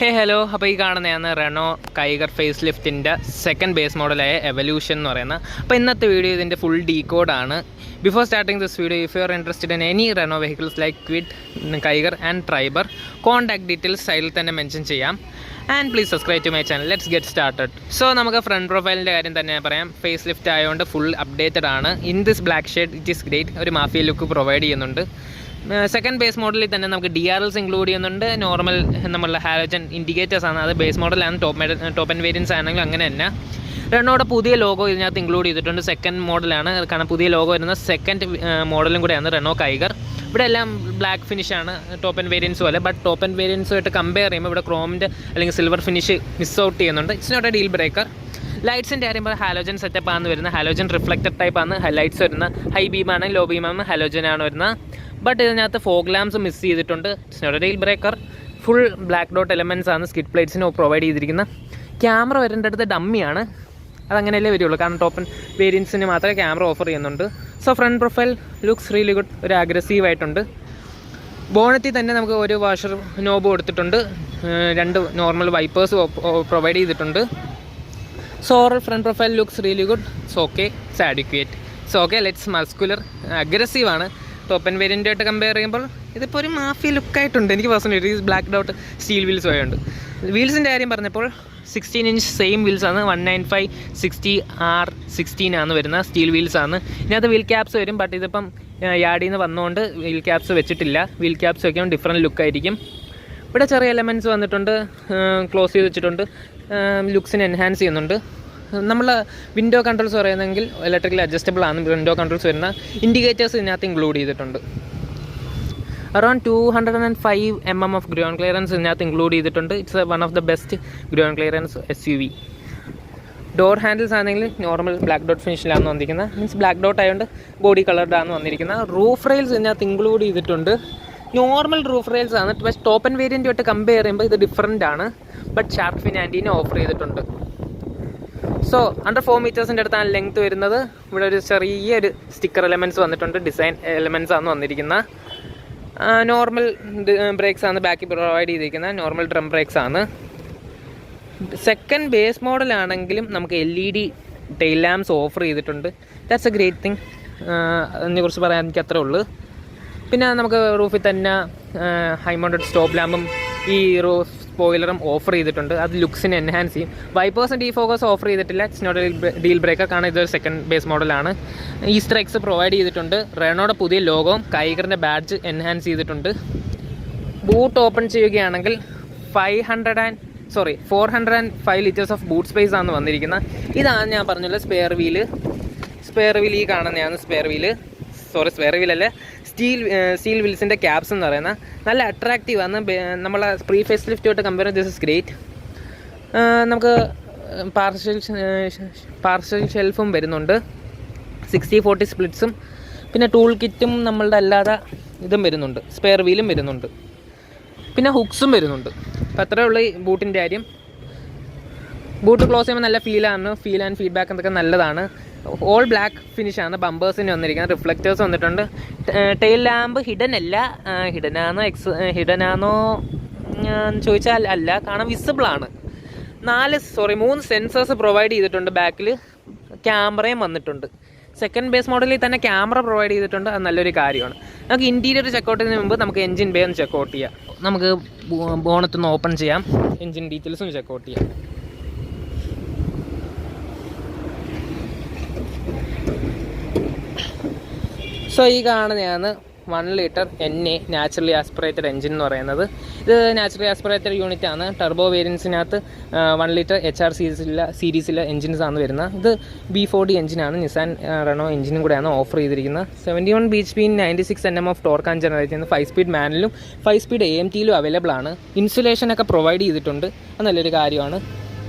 Hello, അപ്പോൾ ഈ കാണുന്നതാണ് റെനോ കൈഗർ ഫേസ് ലിഫ്റ്റിൻ്റെ സെക്കൻഡ് ബേസ് മോഡലായ എവല്യൂഷൻ എന്ന് പറയുന്നത്. അപ്പോൾ ഇന്നത്തെ വീഡിയോ ഇതിൻ്റെ ഫുൾ ഡീകോഡാണ്. Before starting this video, if you are interested in any Renault vehicles like Kwid, Kiger and Triber, contact details സൈഡിൽ തന്നെ മെൻഷൻ ചെയ്യാം. And please subscribe to my channel. Let's get started. So നമുക്ക് front പ്രൊഫൈലിൻ്റെ കാര്യം തന്നെ പറയാം. Facelift ആയതുകൊണ്ട് full updated ആണ്. In this black shade it is great. ഒരു മാഫിയ ലുക്ക് പ്രൊവൈഡ് ചെയ്യുന്നുണ്ട്. സെക്കൻഡ് ബേസ് മോഡലിൽ തന്നെ നമുക്ക് DRLs ഇൻക്ലൂഡ് ചെയ്യുന്നുണ്ട്. നോർമൽ നമ്മളുടെ ഹാലോജൻ ഇൻഡിക്കേറ്റേഴ്സ് ആണ്. അത് ബേസ് മോഡലാണ്. ടോപ്പ് ആൻഡ് വേരിയൻസ് ആണെങ്കിലും അങ്ങനെ തന്നെ. റെനോയുടെ പുതിയ ലോഗോ ഇതിനകത്ത് ഇൻക്ലൂഡ് ചെയ്തിട്ടുണ്ട്. സെക്കൻഡ് മോഡലാണ്, കാരണം പുതിയ ലോഗോ വരുന്ന സെക്കൻഡ് മോഡലും കൂടെയാണ് റെനോ കൈഗർ. ഇവിടെ എല്ലാം ബ്ലാക്ക് ഫിനിഷാണ്, ടോപ്പ് ആൻഡ് വേരിയൻസ് പോലെ. ബട്ട് ടോപ്പ് ആൻഡ് വേരിയൻസുമായിട്ട് കമ്പയർ ചെയ്യുമ്പോൾ ഇവിടെ ക്രോമിൻ്റെ അല്ലെങ്കിൽ സിൽവർ ഫിനിഷ് മിസ് ഔട്ട് ചെയ്യുന്നുണ്ട്. It's not a deal breaker. ലൈറ്റ്സിൻ്റെ പറയുമ്പോൾ ഹാലോജൻ സെറ്റപ്പ് ആണ് വരുന്നത്. ഹാലോജൻ റിഫ്ലക്റ്റഡ് ടൈപ്പ് ആണ് ലൈറ്റ്സ് വരുന്നത്. ഹൈ ബീമാണ്, ലോ ബീമാണ്, ഹാലോജൻ ആണ് വരുന്നത്. ബട്ട് ഇതിനകത്ത് ഫോഗ് ലാംപ്സ് മിസ് ചെയ്തിട്ടുണ്ട്. It's not a deal breaker. Full black dot elements ആണ് സ്കിഡ് പ്ലേറ്റ്സിന് പ്രൊവൈഡ് ചെയ്തിരിക്കുന്നത്. ക്യാമറ വരേണ്ട അടുത്ത് ഡമ്മിയാണ്, അതങ്ങനെയല്ലേ വരുള്ളൂ, കാരണം ടോപ്പ് ആൻഡ് വേരിയൻസിന് മാത്രമേ ക്യാമറ ഓഫർ ചെയ്യുന്നുണ്ട്. So front profile looks really good. ഒരു അഗ്രസീവ് ആയിട്ടുണ്ട്. ബോണറ്റിൽ തന്നെ നമുക്ക് ഒരു വാഷർ നോബ് കൊടുത്തിട്ടുണ്ട്. 2 നോർമൽ വൈപ്പേഴ്സ് പ്രൊവൈഡ് ചെയ്തിട്ടുണ്ട്. So overall front profile looks really good. It's okay, it's adequate. It's okay. Let's muscular, അഗ്രസീവാണ്. ടോപ്പ് ആൻഡ് വേരിയൻ്റായിട്ട് കമ്പയർ ചെയ്യുമ്പോൾ ഇതിപ്പോൾ ഒരു മാഫിയ ലുക്കായിട്ടുണ്ട്. എനിക്ക് പേഴ്സണലി ഈ ബ്ലാക്ക് ഡോട്ട് സ്റ്റീൽ വീൽസ് വരെയുണ്ട്. വീൽസിൻ്റെ കാര്യം പറഞ്ഞപ്പോൾ 16 ഇഞ്ച് സെയിം വീൽസാണ്. 195/60R16 ആണ് വരുന്ന സ്റ്റീൽ വീൽസാണ്. ഇതിനകത്ത് വീൽ ക്യാപ്സ് വരും. ബട്ട് ഇതിപ്പം യാർഡിൽ നിന്ന് വന്നുകൊണ്ട് വീൽ ക്യാപ്സ് വെച്ചിട്ടില്ല. വീൽ ക്യാപ്സ് വയ്ക്കുമ്പോൾ ഡിഫറെൻറ്റ് ലുക്കായിരിക്കും. ഇവിടെ ചെറിയ എലമെൻറ്റ്സ് വന്നിട്ടുണ്ട്, ക്ലോസ് ചെയ്ത് വെച്ചിട്ടുണ്ട്, ലുക്സിനെ എൻഹാൻസ് ചെയ്യുന്നുണ്ട്. നമ്മൾ വിൻഡോ കൺട്രോൾസ് പറയുന്നെങ്കിൽ ഇലക്ട്രിക്കലി അഡ്ജസ്റ്റബിൾ ആണ് വിൻഡോ കൺട്രോൾസ് വരുന്ന. ഇൻഡിക്കേറ്റേഴ്സ് ഇതിനകത്ത് ഇൻക്ലൂഡ് ചെയ്തിട്ടുണ്ട്. Around 205 mm of ground clearance ഇതിനകത്ത് ഇൻക്ലൂഡ് ചെയ്തിട്ടുണ്ട്. It's one of the best ground clearance SUV. Door handles ആണെങ്കിൽ നോർമൽ ബ്ലാക്ക് ഡോട്ട് ഫിനിഷിലാണ് വന്നിരിക്കുന്നത്. മീൻസ് ബ്ലാക്ക് ഡോട്ട് ആയതുകൊണ്ട് ബോഡി കളർഡാണ് വന്നിരിക്കുന്നത്. റൂഫ് റെയിൽസ് ഇതിനകത്ത് ഇൻക്ലൂഡ് ചെയ്തിട്ടുണ്ട്. നോർമൽ റൂഫ് റെയിൽസ് ആണ്. പക്ഷേ ടോപ്പ് ആൻഡ് വേരിയൻറ്റുമായിട്ട് കമ്പയർ ചെയ്യുമ്പോൾ ഇത് ഡിഫറൻ്റ് ആണ്. ബട്ട് ഷാർക്ക് ഫിൻ ആൻറ്റീനെ ഓഫർ ചെയ്തിട്ടുണ്ട്. സോ അണ്ടർ 4 മീറ്റേഴ്സിൻ്റെ അടുത്താണ് ലെങ്ത് വരുന്നത്. ഇവിടെ ഒരു ചെറിയൊരു സ്റ്റിക്കർ എലമെൻറ്റ്സ് വന്നിട്ടുണ്ട്. ഡിസൈൻ എലമെൻറ്റ്സ് ആണ് വന്നിരിക്കുന്നത്. നോർമൽ ബ്രേക്സ് ആണ് ബാക്കിൽ പ്രൊവൈഡ് ചെയ്തിരിക്കുന്നത്. നോർമൽ ഡ്രം ബ്രേക്സ് ആണ്. സെക്കൻഡ് ബേസ് മോഡലാണെങ്കിലും നമുക്ക് LED ടെയിൽ ലാംപ്സ് ഓഫർ ചെയ്തിട്ടുണ്ട്. That's A great thing. അതിനെക്കുറിച്ച് പറയാൻ എനിക്ക് അത്രേ ഉള്ളൂ. പിന്നെ നമുക്ക് റൂഫിൽ തന്നെ ഹൈ മൗണ്ടഡ് സ്റ്റോപ്പ് ലാമ്പും ഈ റൂഫ് സ്പോയിലറും ഓഫർ ചെയ്തിട്ടുണ്ട്. അത് ലുക്സിനെ എൻഹാൻസ് ചെയ്യും. വൈപ്പേഴ്സും ഡീഫോക്കസ് ഓഫർ ചെയ്തിട്ടില്ല. It's not a deal breaker, കാരണം ഇതൊരു സെക്കൻഡ് ബേസ് മോഡലാണ്. ഈസ്റ്റർ എഗ്സ് പ്രൊവൈഡ് ചെയ്തിട്ടുണ്ട്. റെനോയുടെ പുതിയ ലോഗോവും കൈഗറിൻ്റെ ബാഡ്ജ് എൻഹാൻസ് ചെയ്തിട്ടുണ്ട്. ബൂട്ട് ഓപ്പൺ ചെയ്യുകയാണെങ്കിൽ 405 ലിറ്റേഴ്സ് ഓഫ് ബൂട്ട് സ്പേസ് ആണ് വന്നിരിക്കുന്നത്. ഇതാണ് ഞാൻ പറഞ്ഞല്ലോ സ്പെയർ വീല്. ഈ കാണുന്നതാണ് സ്പെയർ വീലല്ല, സ്റ്റീൽ വീൽസിൻ്റെ ക്യാപ്സ് എന്ന് പറയുന്നത്. നല്ല അട്രാക്റ്റീവ് ആണ്. നമ്മളെ പ്രീ ഫേസ് ലിഫ്റ്റുമായിട്ട് കമ്പയർ ദിസ് ഇസ് ഗ്രേറ്റ്. നമുക്ക് പാർഷ്യൽ ഷെൽഫും വരുന്നുണ്ട്. 60/40 സ്പ്ലിറ്റ്സും പിന്നെ ടൂൾ കിറ്റും നമ്മളുടെ അല്ലാതെ ഇതും വരുന്നുണ്ട്. സ്പെയർ വീലും വരുന്നുണ്ട്. പിന്നെ ഹുക്സും വരുന്നുണ്ട്. അപ്പോൾ അത്രയേ ഉള്ളൂ ഈ ബൂട്ടിൻ്റെ കാര്യം. ബൂട്ട് ക്ലോസ് ചെയ്യുമ്പോൾ നല്ല ഫീൽ ആൻഡ് ഫീഡ്ബാക്ക് എന്തൊക്കെ നല്ലതാണ്. All black ഫിനിഷാണ്. ബമ്പേഴ്സിന് വന്നിരിക്കുന്നത്. റിഫ്ലക്റ്റേഴ്സ് വന്നിട്ടുണ്ട്. ടെയിൽ ലാമ്പ് ഹിഡനാണോ ചോദിച്ചാൽ അല്ല, കാരണം വിസിബിളാണ്. 3 സെൻസേഴ്സ് പ്രൊവൈഡ് ചെയ്തിട്ടുണ്ട്. ബാക്കിൽ ക്യാമറയും വന്നിട്ടുണ്ട്. സെക്കൻഡ് ബേസ് മോഡലിൽ തന്നെ ക്യാമറ പ്രൊവൈഡ് ചെയ്തിട്ടുണ്ട്. അത് നല്ലൊരു കാര്യമാണ്. നമുക്ക് ഇൻറ്റീരിയർ ചെക്കൗട്ട് ചെയ്യുന്നതിന് മുമ്പ് നമുക്ക് എൻജിൻ ബേ ഒന്ന് ചെക്കൗട്ട് ചെയ്യാം. നമുക്ക് ബോണറ്റൊന്ന് ഓപ്പൺ ചെയ്യാം. എൻജിൻ ഡീറ്റെയിൽസും ചെക്കൗട്ട് ചെയ്യാം. സോ ഈ കാണുന്നതാണ് 1 litre NA naturally aspirated engine എന്ന് പറയുന്നത്. ഇത് നാച്ചുറലി ആസ്പിറേറ്റഡ് യൂണിറ്റ് ആണ്. ടർബോ വേരിയൻസിനകത്ത് 1 ലിറ്റർ HR സീരീസിലെ എൻജിൻസ് ആണ് വരുന്നത്. ഇത് B40 എൻജിനാണ്. നിസാൻ റെനോ എൻജിനും കൂടെയാണ് ഓഫർ ചെയ്തിരിക്കുന്നത്. 71 bhp 96 Nm ഓഫ് ടോർക്ക് ആണ് ജനറേറ്റ് ചെയ്യുന്നത്. 5 സ്പീഡ് മാനുവലും 5 സ്പീഡ് AMTയിലും അവൈലബിൾ ആണ്. ഇൻസുലേഷനൊക്കെ പ്രൊവൈഡ് ചെയ്തിട്ടുണ്ട്. അത് നല്ലൊരു കാര്യമാണ്.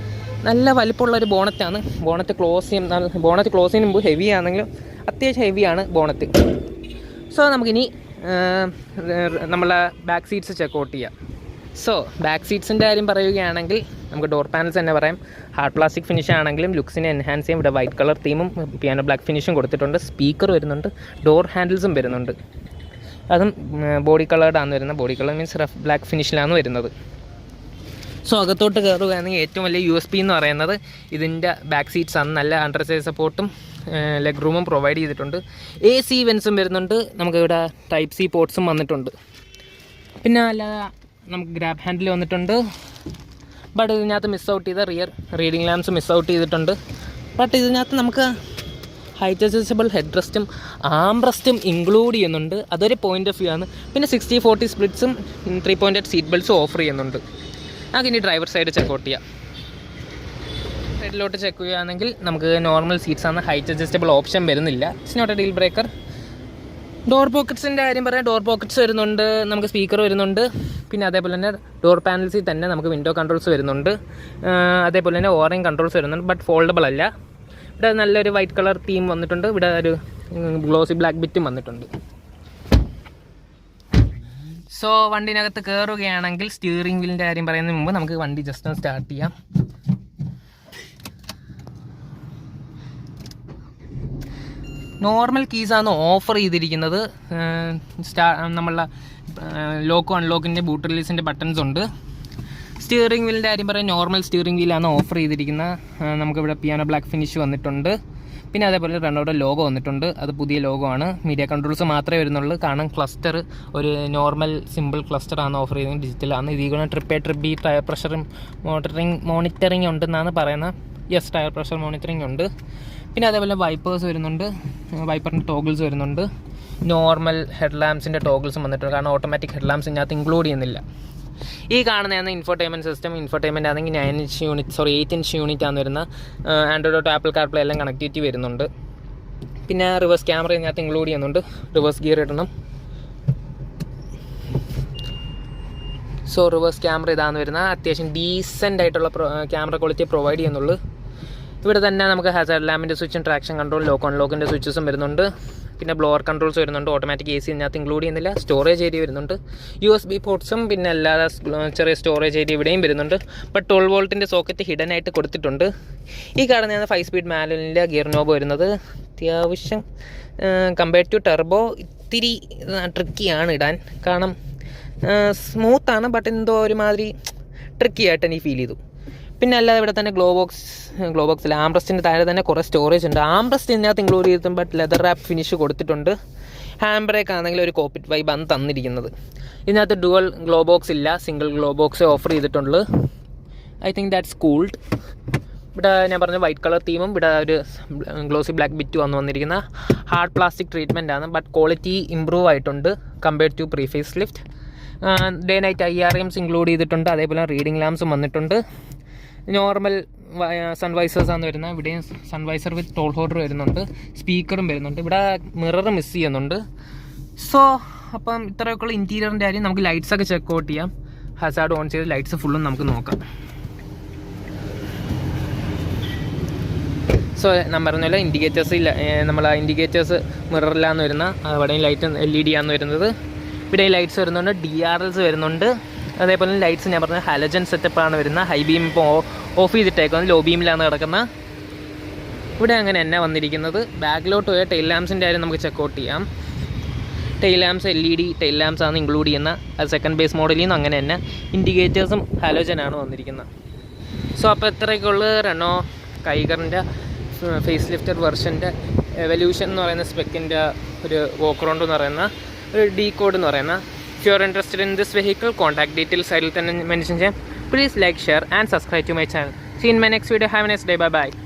നല്ല വലിപ്പമുള്ളൊരു ബോണറ്റാണ്. ബോണറ്റ് ക്ലോസ് ചെയ്യുന്ന മുമ്പ് ഹെവി ആണെങ്കിലും അത്യാവശ്യം ഹെവിയാണ് ബോണറ്റ്. സോ നമുക്കിനി നമ്മളെ ബാക്ക് സീറ്റ്സ് ചെക്കൗട്ട് ചെയ്യാം. സോ ബാക്ക് സീറ്റ്സിൻ്റെ കാര്യം പറയുകയാണെങ്കിൽ നമുക്ക് ഡോർ പാനൽസ് തന്നെ പറയാം. ഹാർഡ് പ്ലാസ്റ്റിക് ഫിനിഷ് ആണെങ്കിലും ലുക്സിനെ എൻഹാൻസ് ചെയ്യും. ഇവിടെ വൈറ്റ് കളർ തീമും പിയാനോ ബ്ലാക്ക് ഫിനിഷും കൊടുത്തിട്ടുണ്ട്. സ്പീക്കർ വരുന്നുണ്ട്. ഡോർ ഹാൻഡിൽസും വരുന്നുണ്ട്. അതും ബോഡി കളേർഡാണ് വരുന്നത്. Body colour means rough black ഫിനിഷിലാണ് വരുന്നത്. സോ അകത്തോട്ട് കയറുകയാണെങ്കിൽ ഏറ്റവും വലിയ USP എന്ന് പറയുന്നത് ഇതിൻ്റെ ബാക്ക് സീറ്റ്സ് ആണ്. നല്ല അണ്ടർ സൈഡ് സപ്പോർട്ടും ലെഗ് റൂമും പ്രൊവൈഡ് ചെയ്തിട്ടുണ്ട്. AC വെൻസും വരുന്നുണ്ട്. നമുക്കിവിടെ ടൈപ്പ് C പോർട്സും വന്നിട്ടുണ്ട്. പിന്നെ അല്ലാതെ നമുക്ക് ഗ്രാബ് ഹാൻഡിൽ വന്നിട്ടുണ്ട്. ബട്ട് ഇതിനകത്ത് മിസ് ഔട്ട് ചെയ്ത rear reading lamps miss out ചെയ്തിട്ടുണ്ട്. ബട്ട് ഇതിനകത്ത് നമുക്ക് ഹൈറ്റ് അഡ്ജസ്റ്റബിൾ ഹെഡ് റെസ്റ്റും ആംറെസ്റ്റും ഇൻക്ലൂഡ് ചെയ്യുന്നുണ്ട്. അതൊരു പോയിൻ്റ് ഓഫ് വ്യൂ ആണ്. പിന്നെ 60-40 സ്പ്ലിറ്റ്സും 3.8 സീറ്റ് ബെൽറ്റ്സും ഓഫർ ചെയ്യുന്നുണ്ട്. നമുക്ക് ഇനി ഡ്രൈവർ സൈഡ് ചെക്കൗട്ട് ചെയ്യാം. സൈഡിലോട്ട് ചെക്ക് ചെയ്യുകയാണെങ്കിൽ നമുക്ക് നോർമൽ സീറ്റ്സ് ആണ്. ഹൈറ്റ് അഡ്ജസ്റ്റബിൾ ഓപ്ഷൻ വരുന്നില്ല. It's not a deal breaker. Door പോക്കറ്റ്സിൻ്റെ കാര്യം പറയാം. ഡോർ പോക്കറ്റ്സ് വരുന്നുണ്ട്. നമുക്ക് സ്പീക്കർ വരുന്നുണ്ട്. പിന്നെ അതേപോലെ തന്നെ ഡോർ പാനൽസിൽ തന്നെ നമുക്ക് വിൻഡോ കൺട്രോൾസ് വരുന്നുണ്ട്. അതേപോലെ തന്നെ ഓറിംഗ് കൺട്രോൾസ് വരുന്നുണ്ട്. ബട്ട് ഫോൾഡബിൾ അല്ല. ഇവിടെ നല്ലൊരു വൈറ്റ് കളർ തീം വന്നിട്ടുണ്ട്. ഇവിടെ ഒരു ഗ്ലോസി ബ്ലാക്ക് ബിറ്റും വന്നിട്ടുണ്ട്. സോ വണ്ടിനകത്ത് കയറുകയാണെങ്കിൽ സ്റ്റിയറിംഗ് വീലിൻ്റെ കാര്യം പറയുന്നതിന് മുമ്പ് നമുക്ക് വണ്ടി ജസ്റ്റ് ഒന്ന് സ്റ്റാർട്ട് ചെയ്യാം. നോർമൽ കീസാണ് ഓഫർ ചെയ്തിരിക്കുന്നത്. നമ്മളുടെ ലോക്കും അൺലോക്കിൻ്റെ ബൂട്ട് റിലീസിൻ്റെ ബട്ടൺസ് ഉണ്ട്. സ്റ്റിയറിംഗ് വീലിൻ്റെ കാര്യം പറയാൻ നോർമൽ സ്റ്റിയറിംഗ് വീലാണ് ഓഫർ ചെയ്തിരിക്കുന്നത്. നമുക്കിവിടെ പിയാനോ ബ്ലാക്ക് ഫിനിഷ് വന്നിട്ടുണ്ട്. പിന്നെ അതേപോലെ റെനോയുടെ ലോഗോ വന്നിട്ടുണ്ട്. അത് പുതിയ ലോഗോ ആണ്. മീഡിയ കൺട്രോൾസ് മാത്രമേ വരുന്നുള്ളൂ. കാരണം ക്ലസ്റ്റർ ഒരു നോർമൽ സിമ്പിൾ ക്ലസ്റ്ററാണ് ഓഫർ ചെയ്യുന്നത്. ഡിജിറ്റലാണ്. ഇതിൽ കൂടെ ട്രിപ്പ് ബി ടയർ പ്രഷറും മോണിറ്ററിങ് ഉണ്ടെന്നാണ് പറയുന്നത്. യെസ്, ടയർ പ്രഷർ മോണിറ്ററിങ് ഉണ്ട്. പിന്നെ അതേപോലെ വൈപ്പേഴ്സ് വരുന്നുണ്ട്. വൈപ്പറിൻ്റെ ടോഗിൾസ് വരുന്നുണ്ട്. നോർമൽ ഹെഡ് ലാംപ്സിൻ്റെ ടോഗിൾസും വന്നിട്ടുണ്ട്. കാരണം ഓട്ടോമാറ്റിക് ഹെഡ് ലാംപ്സ് ഇതിനകത്ത് ഇൻക്ലൂഡ് ചെയ്യുന്നില്ല. ഈ കാണുന്നതാണ് ഇൻഫോർടൈൻമെൻറ്റ് സിസ്റ്റം. ഇൻഫോർടൈൻമെൻറ്റ് ആണെങ്കിൽ 8 ഇഞ്ച് യൂണിറ്റ് ആണ് വരുന്ന. ആൻഡ്രോയിഡ് ടു ആപ്പിൾ കാർപ്ലേ എല്ലാം കണക്ടിവിറ്റി വരുന്നുണ്ട്. പിന്നെ റിവേഴ്സ് ക്യാമറ ഇതിനകത്ത് ഇൻക്ലൂഡ് ചെയ്യുന്നുണ്ട്. റിവേഴ്സ് ഗിയർ ഇടണം. സോ റിവേഴ്സ് ക്യാമറ ഇതാണ് വരുന്നത്. അത്യാവശ്യം ഡീസൻ്റ് ആയിട്ടുള്ള ക്യാമറ ക്വാളിറ്റി പ്രൊവൈഡ് ചെയ്യുന്നുള്ളൂ. ഇവിടെ തന്നെ നമുക്ക് ഹാസാർഡ് ലാമ്പിൻ്റെ സ്വിച്ചും ട്രാക്ഷൻ കൺട്രോൾ ലോക്ക് അൺലോക്കിൻ്റെ സ്വിച്ചസും വരുന്നുണ്ട്. പിന്നെ ബ്ലോവർ കൺട്രോൾസ് വരുന്നുണ്ട്. ഓട്ടോമാറ്റിക് AC ഇതിനകത്ത് ഇൻക്ലൂഡ് ചെയ്യുന്നില്ല. സ്റ്റോറേജ് ഏരിയ വരുന്നുണ്ട്. USB പോർട്സും പിന്നെ അല്ലാതെ ചെറിയ സ്റ്റോറേജ് ഏരിയ ഇവിടെയും വരുന്നുണ്ട്. ബട്ട് 12 വോൾട്ടിൻ്റെ സോക്കറ്റ് ഹിഡൻ ആയിട്ട് കൊടുത്തിട്ടുണ്ട്. ഈ കാണുന്നതാണ് 5 സ്പീഡ് മാനുവലിൻ്റെ ഗിയർ നോബ് വരുന്നത്. അത്യാവശ്യം കമ്പയർഡ് ടു ടെർബോ ഇത്തിരി ട്രിക്കിയാണ് ഇടാൻ. കാരണം സ്മൂത്താണ്, ബട്ട് എന്തോ ഒരുമാതിരി ട്രിക്കി ആയിട്ട് എനിക്ക് ഫീൽ ചെയ്തു. പിന്നെ അല്ലാതെ ഇവിടെ തന്നെ ഗ്ലോ ബോക്സിൽ ആംബ്രസ്റ്റിൻ്റെ താഴെ തന്നെ കുറേ സ്റ്റോറേജ് ഉണ്ട്. ആംബ്രസ്റ്റ് ഇതിനകത്ത് ഇൻക്ലൂഡ് ചെയ്തിട്ടും ബട്ട് ലെതർ റാപ്പ് ഫിനിഷ് കൊടുത്തിട്ടുണ്ട്. ഹാൻഡ് ബ്രേക്ക് ആണെങ്കിൽ ഒരു കോപ്പിറ്റ് വൈബാണ് തന്നിരിക്കുന്നത്. ഇതിനകത്ത് ഡുവൽ ഗ്ലോ ബോക്സ് ഇല്ല. സിംഗിൾ ഗ്ലോ ബോക്സ് ഓഫർ ചെയ്തിട്ടുള്ളൂ. I think that's cooled. ഇവിടെ ഞാൻ പറഞ്ഞ വൈറ്റ് കളർ തീമും ഇവിടെ ഒരു ഗ്ലോസി ബ്ലാക്ക് ബിറ്റ് വന്നിരിക്കുന്ന ഹാർഡ് പ്ലാസ്റ്റിക് ട്രീറ്റ്മെൻ്റ് ആണ്. ബട്ട് ക്വാളിറ്റി ഇമ്പ്രൂവ് ആയിട്ടുണ്ട് compared to pre facelift. Day night IRMs include ചെയ്തിട്ടുണ്ട്. അതേപോലെ റീഡിംഗ് ലാംപ്സും വന്നിട്ടുണ്ട്. നോർമൽ സൺവൈസേഴ്സ് ആണ് വരുന്നത്. ഇവിടെയും സൺവൈസർ വിത്ത് ടോൾ ഹോൾഡർ വരുന്നുണ്ട്. സ്പീക്കറും വരുന്നുണ്ട്. ഇവിടെ മിറർ മിസ് ചെയ്യുന്നുണ്ട്. സോ അപ്പം ഇത്രയൊക്കെയുള്ള ഇൻറ്റീരിയറിൻ്റെ കാര്യം. നമുക്ക് ലൈറ്റ്സൊക്കെ ചെക്ക് ഔട്ട് ചെയ്യാം. ഹസാർഡ് ഓൺ ചെയ്ത് ലൈറ്റ്സ് ഫുള്ളും നമുക്ക് നോക്കാം. സോ ഞാൻ പറഞ്ഞല്ലോ നമ്മൾ ഇൻഡിക്കേറ്റേഴ്സ് മിററിലാന്ന് വരുന്ന അവിടെയും ലൈറ്റ് LED ആണെന്ന് വരുന്നത്. ഇവിടെയും ലൈറ്റ്സ് വരുന്നുണ്ട്. DRLs വരുന്നുണ്ട്. അതേപോലെ ലൈറ്റ്സ് ഞാൻ പറഞ്ഞ ഹാലജൻ സെറ്റപ്പാണ് വരുന്നത്. ഹൈ ബീം ഇപ്പോൾ ഓഫ് ചെയ്തിട്ടേക്കുന്നത്. ലോ ബീമിലാണ് കിടക്കുന്നത്. ഇവിടെ അങ്ങനെ തന്നെ വന്നിരിക്കുന്നത്. ബാക്കിലോട്ട് പോയ ടെയിൽ ലാംപ്സിൻ്റെ കാര്യം നമുക്ക് ചെക്കൗട്ട് ചെയ്യാം. Tail lamps LED tail lamps ആണ് ഇൻക്ലൂഡ് ചെയ്യുന്ന. അത് സെക്കൻഡ് ബേസ് മോഡലിൽ നിന്ന് അങ്ങനെ തന്നെ ഇൻഡിക്കേറ്റേഴ്സും ഹാലോജനാണ് വന്നിരിക്കുന്നത്. സോ അപ്പോൾ ഇത്രയൊക്കെയുള്ള റെനോ കൈഗറിൻ്റെ ഫേസ് ലിഫ്റ്റഡ് വെർഷൻ്റെ എവല്യൂഷൻ എന്ന് പറയുന്ന സ്പെക്കിൻ്റെ ഒരു വോക്ക് റൗണ്ട് എന്ന് പറയുന്ന ഒരു ഡീകോഡ് എന്ന് പറയുന്ന. If you are interested in this vehicle, contact details I will mention. Please like, share and subscribe to my channel. See you in my next video. Have a nice day. Bye bye.